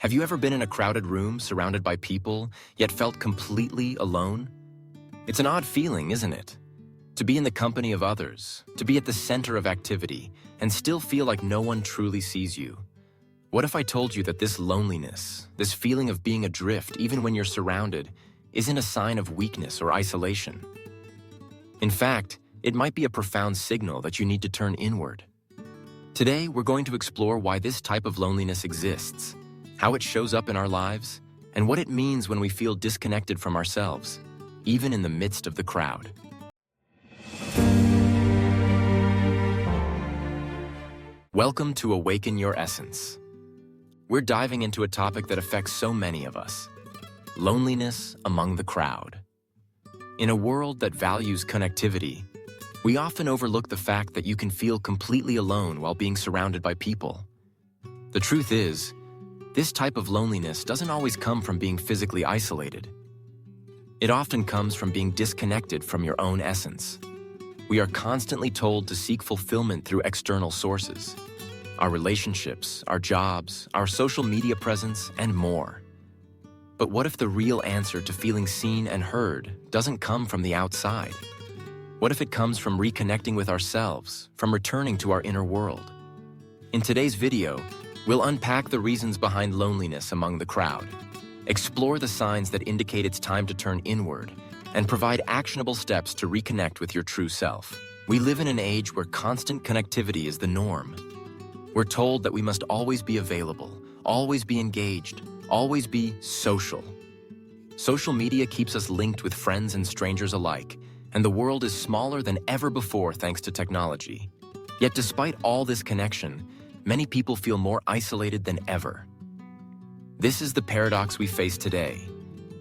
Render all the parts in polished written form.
Have you ever been in a crowded room surrounded by people, yet felt completely alone? It's an odd feeling, isn't it? To be in the company of others, to be at the center of activity, and still feel like no one truly sees you. What if I told you that this loneliness, this feeling of being adrift even when you're surrounded, isn't a sign of weakness or isolation? In fact, it might be a profound signal that you need to turn inward. Today, we're going to explore why this type of loneliness exists, how it shows up in our lives, and what it means when we feel disconnected from ourselves, even in the midst of the crowd. Welcome to Awaken Your Essence. We're diving into a topic that affects so many of us: loneliness among the crowd. In a world that values connectivity, we often overlook the fact that you can feel completely alone while being surrounded by people. The truth is, this type of loneliness doesn't always come from being physically isolated. It often comes from being disconnected from your own essence. We are constantly told to seek fulfillment through external sources: our relationships, our jobs, our social media presence, and more. But what if the real answer to feeling seen and heard doesn't come from the outside? What if it comes from reconnecting with ourselves, from returning to our inner world? In today's video, we'll unpack the reasons behind loneliness among the crowd, explore the signs that indicate it's time to turn inward, and provide actionable steps to reconnect with your true self. We live in an age where constant connectivity is the norm. We're told that we must always be available, always be engaged, always be social. Social media keeps us linked with friends and strangers alike, and the world is smaller than ever before thanks to technology. Yet despite all this connection, many people feel more isolated than ever. This is the paradox we face today.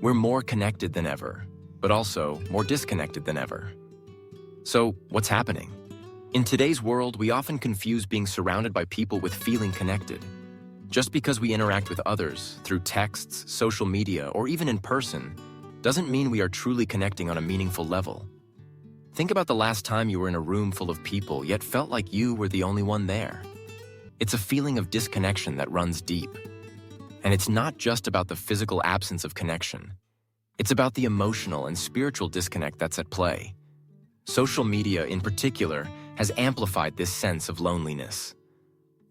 We're more connected than ever, but also more disconnected than ever. So, what's happening? In today's world, we often confuse being surrounded by people with feeling connected. Just because we interact with others through texts, social media, or even in person, doesn't mean we are truly connecting on a meaningful level. Think about the last time you were in a room full of people yet felt like you were the only one there. It's a feeling of disconnection that runs deep. And it's not just about the physical absence of connection. It's about the emotional and spiritual disconnect that's at play. Social media, in particular, has amplified this sense of loneliness.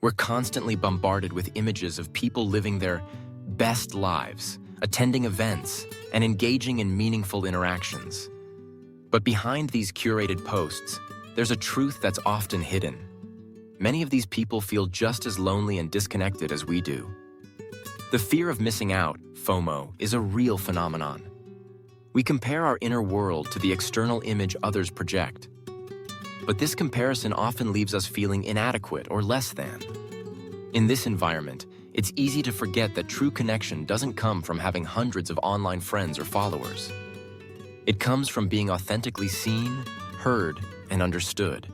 We're constantly bombarded with images of people living their best lives, attending events, and engaging in meaningful interactions. But behind these curated posts, there's a truth that's often hidden. Many of these people feel just as lonely and disconnected as we do. The fear of missing out, FOMO, is a real phenomenon. We compare our inner world to the external image others project. But this comparison often leaves us feeling inadequate or less than. In this environment, it's easy to forget that true connection doesn't come from having hundreds of online friends or followers. It comes from being authentically seen, heard, and understood.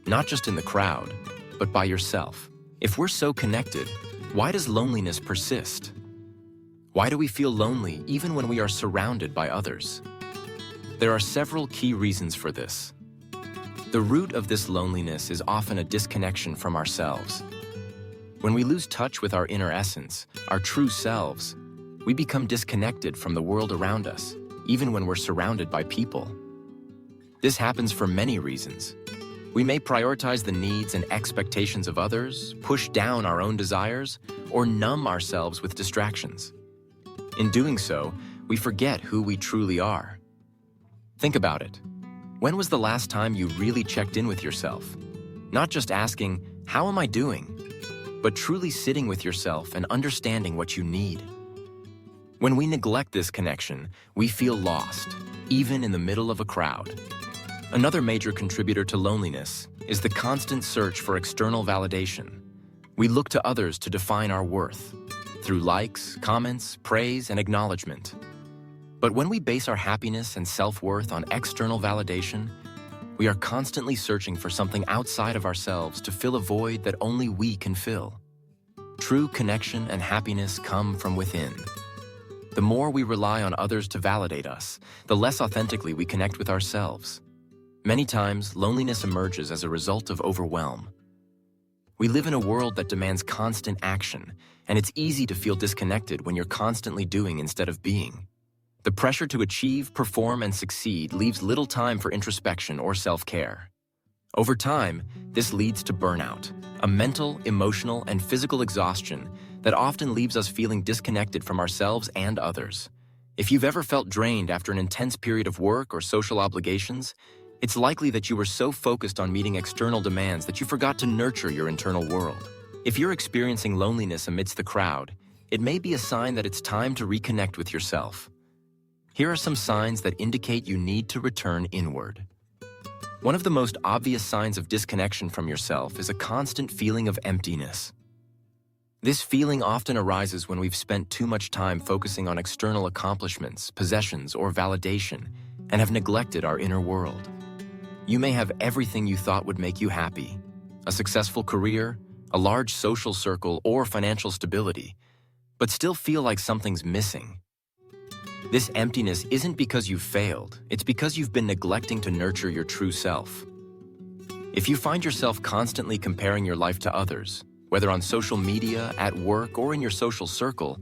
Not just in the crowd, but by yourself. If we're so connected, why does loneliness persist? Why do we feel lonely even when we are surrounded by others? There are several key reasons for this. The root of this loneliness is often a disconnection from ourselves. When we lose touch with our inner essence, our true selves, we become disconnected from the world around us, even when we're surrounded by people. This happens for many reasons. We may prioritize the needs and expectations of others, push down our own desires, or numb ourselves with distractions. In doing so, we forget who we truly are. Think about it. When was the last time you really checked in with yourself? Not just asking, "How am I doing?" but truly sitting with yourself and understanding what you need. When we neglect this connection, we feel lost, even in the middle of a crowd. Another major contributor to loneliness is the constant search for external validation. We look to others to define our worth, through likes, comments, praise, and acknowledgement. But when we base our happiness and self-worth on external validation, we are constantly searching for something outside of ourselves to fill a void that only we can fill. True connection and happiness come from within. The more we rely on others to validate us, the less authentically we connect with ourselves. Many times, loneliness emerges as a result of overwhelm. We live in a world that demands constant action, and it's easy to feel disconnected when you're constantly doing instead of being. The pressure to achieve, perform, and succeed leaves little time for introspection or self-care. Over time, this leads to burnout, a mental, emotional, and physical exhaustion that often leaves us feeling disconnected from ourselves and others. If you've ever felt drained after an intense period of work or social obligations, it's likely that you were so focused on meeting external demands that you forgot to nurture your internal world. If you're experiencing loneliness amidst the crowd, it may be a sign that it's time to reconnect with yourself. Here are some signs that indicate you need to return inward. One of the most obvious signs of disconnection from yourself is a constant feeling of emptiness. This feeling often arises when we've spent too much time focusing on external accomplishments, possessions, or validation, and have neglected our inner world. You may have everything you thought would make you happy: a successful career, a large social circle, or financial stability, but still feel like something's missing. This emptiness isn't because you've failed, it's because you've been neglecting to nurture your true self. If you find yourself constantly comparing your life to others, whether on social media, at work, or in your social circle,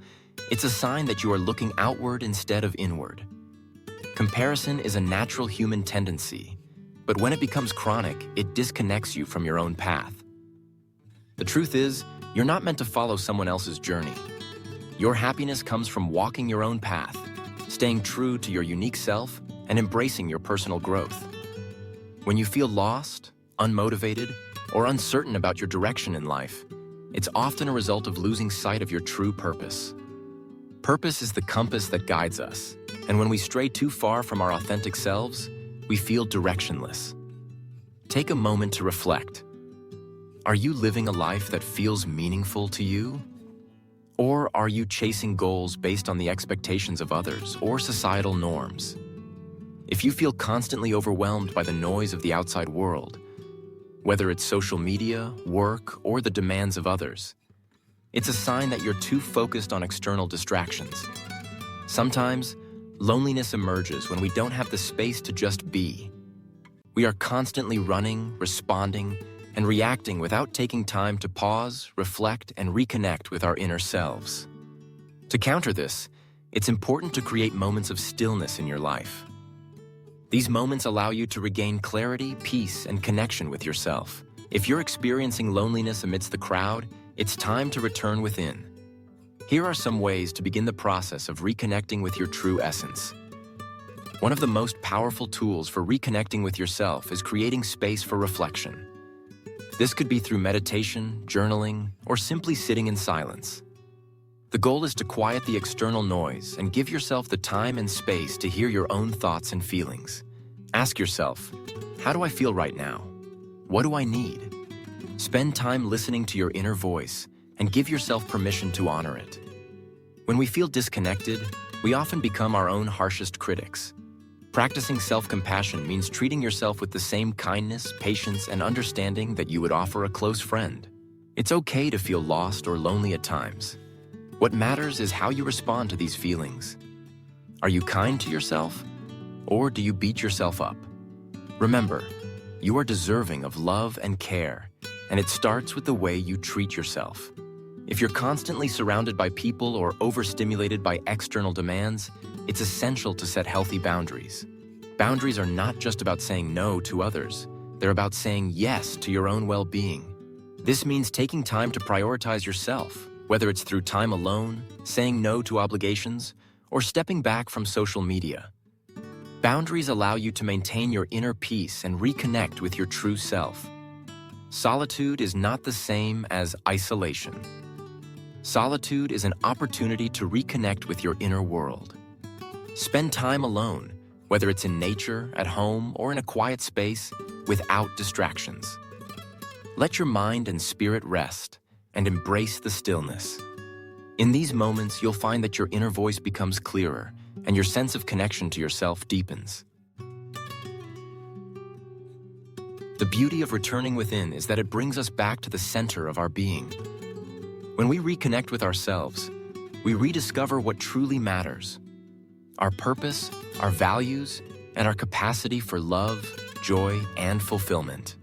it's a sign that you are looking outward instead of inward. Comparison is a natural human tendency, but when it becomes chronic, it disconnects you from your own path. The truth is, you're not meant to follow someone else's journey. Your happiness comes from walking your own path, staying true to your unique self, and embracing your personal growth. When you feel lost, unmotivated, or uncertain about your direction in life, it's often a result of losing sight of your true purpose. Purpose is the compass that guides us, and when we stray too far from our authentic selves, we feel directionless. Take a moment to reflect. Are you living a life that feels meaningful to you? Or are you chasing goals based on the expectations of others or societal norms? If you feel constantly overwhelmed by the noise of the outside world, whether it's social media, work, or the demands of others, it's a sign that you're too focused on external distractions. Sometimes, loneliness emerges when we don't have the space to just be. We are constantly running, responding, and reacting without taking time to pause, reflect, and reconnect with our inner selves. To counter this, it's important to create moments of stillness in your life. These moments allow you to regain clarity, peace, and connection with yourself. If you're experiencing loneliness amidst the crowd, it's time to return within. Here are some ways to begin the process of reconnecting with your true essence. One of the most powerful tools for reconnecting with yourself is creating space for reflection. This could be through meditation, journaling, or simply sitting in silence. The goal is to quiet the external noise and give yourself the time and space to hear your own thoughts and feelings. Ask yourself, how do I feel right now? What do I need? Spend time listening to your inner voice and give yourself permission to honor it. When we feel disconnected, we often become our own harshest critics. Practicing self-compassion means treating yourself with the same kindness, patience, and understanding that you would offer a close friend. It's okay to feel lost or lonely at times. What matters is how you respond to these feelings. Are you kind to yourself? Or do you beat yourself up? Remember, you are deserving of love and care, and it starts with the way you treat yourself. If you're constantly surrounded by people or overstimulated by external demands, it's essential to set healthy boundaries. Boundaries are not just about saying no to others. They're about saying yes to your own well-being. This means taking time to prioritize yourself, whether it's through time alone, saying no to obligations, or stepping back from social media. Boundaries allow you to maintain your inner peace and reconnect with your true self. Solitude is not the same as isolation. Solitude is an opportunity to reconnect with your inner world. Spend time alone, whether it's in nature, at home, or in a quiet space, without distractions. Let your mind and spirit rest and embrace the stillness. In these moments, you'll find that your inner voice becomes clearer and your sense of connection to yourself deepens. The beauty of returning within is that it brings us back to the center of our being. When we reconnect with ourselves, we rediscover what truly matters: our purpose, our values, and our capacity for love, joy, and fulfillment.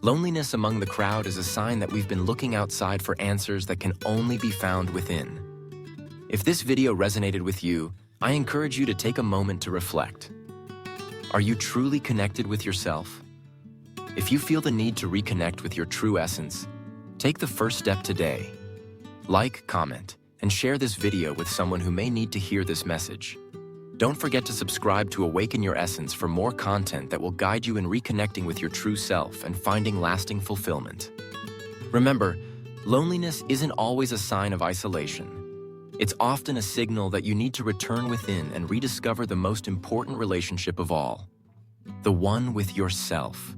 Loneliness among the crowd is a sign that we've been looking outside for answers that can only be found within. If this video resonated with you, I encourage you to take a moment to reflect. Are you truly connected with yourself? If you feel the need to reconnect with your true essence, take the first step today. Like, comment, and share this video with someone who may need to hear this message. Don't forget to subscribe to Awaken Your Essence for more content that will guide you in reconnecting with your true self and finding lasting fulfillment. Remember, loneliness isn't always a sign of isolation. It's often a signal that you need to return within and rediscover the most important relationship of all, the one with yourself.